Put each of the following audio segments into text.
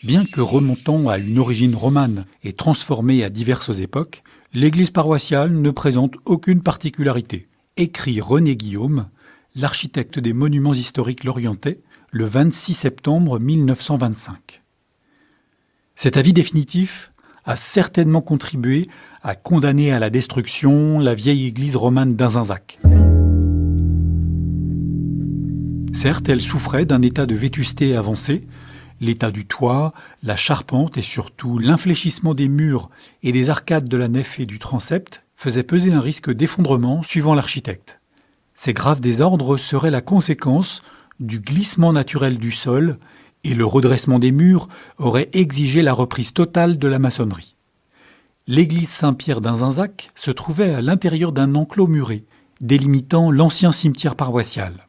Bien que remontant à une origine romane et transformée à diverses époques, l'église paroissiale ne présente aucune particularité, écrit René Guillaume, l'architecte des monuments historiques lorientais, le 26 septembre 1925. Cet avis définitif a certainement contribué à condamner à la destruction la vieille église romane d'Azinzac. Certes, elle souffrait d'un état de vétusté avancé. L'état du toit, la charpente et surtout l'infléchissement des murs et des arcades de la nef et du transept faisaient peser un risque d'effondrement suivant l'architecte. Ces graves désordres seraient la conséquence du glissement naturel du sol et le redressement des murs aurait exigé la reprise totale de la maçonnerie. L'église Saint-Pierre d'Azinzac se trouvait à l'intérieur d'un enclos muré, délimitant l'ancien cimetière paroissial.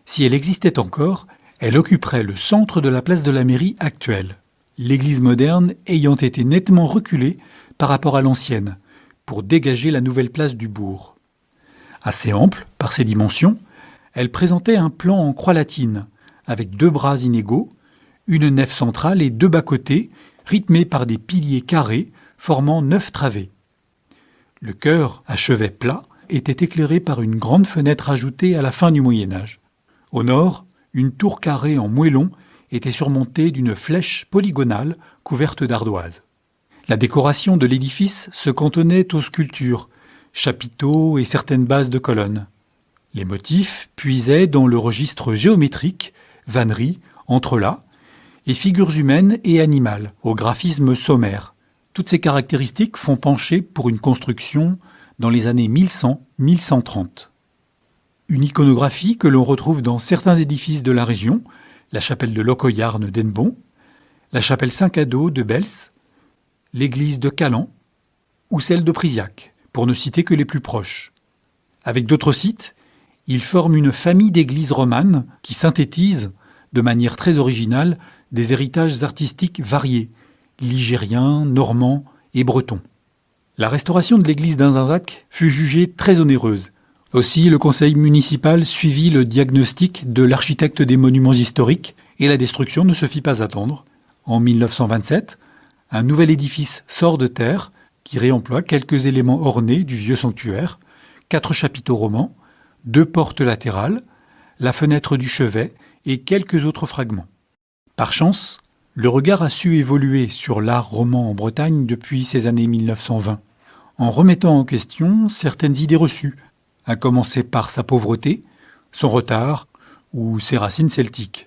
Si elle existait encore, elle occuperait le centre de la place de la mairie actuelle, l'église moderne ayant été nettement reculée par rapport à l'ancienne, pour dégager la nouvelle place du bourg. Assez ample par ses dimensions, elle présentait un plan en croix latine, avec 2 bras inégaux, une nef centrale et 2 bas-côtés, rythmés par des piliers carrés formant 9 travées. Le chœur, à chevet plat, était éclairé par une grande fenêtre ajoutée à la fin du Moyen-Âge. Au nord, une tour carrée en moellon était surmontée d'une flèche polygonale couverte d'ardoises. La décoration de l'édifice se cantonnait aux sculptures, chapiteaux et certaines bases de colonnes. Les motifs puisaient dans le registre géométrique, vanneries, entrelacs, et figures humaines et animales, au graphisme sommaire. Toutes ces caractéristiques font pencher pour une construction dans les années 1100-1130. Une iconographie que l'on retrouve dans certains édifices de la région, la chapelle de Locoyarn d'Hennebont, la chapelle Saint-Cado de Bels, l'église de Calan ou celle de Priziac, pour ne citer que les plus proches. Avec d'autres sites, ils forment une famille d'églises romanes qui synthétisent, de manière très originale, des héritages artistiques variés, ligériens, normands et bretons. La restauration de l'église d'Azinzac fut jugée très onéreuse. Aussi, le conseil municipal suivit le diagnostic de l'architecte des monuments historiques et la destruction ne se fit pas attendre. En 1927, un nouvel édifice sort de terre qui réemploie quelques éléments ornés du vieux sanctuaire, 4 chapiteaux romans, 2 portes latérales, la fenêtre du chevet et quelques autres fragments. Par chance, le regard a su évoluer sur l'art roman en Bretagne depuis ces années 1920, en remettant en question certaines idées reçues, à commencer par sa pauvreté, son retard ou ses racines celtiques.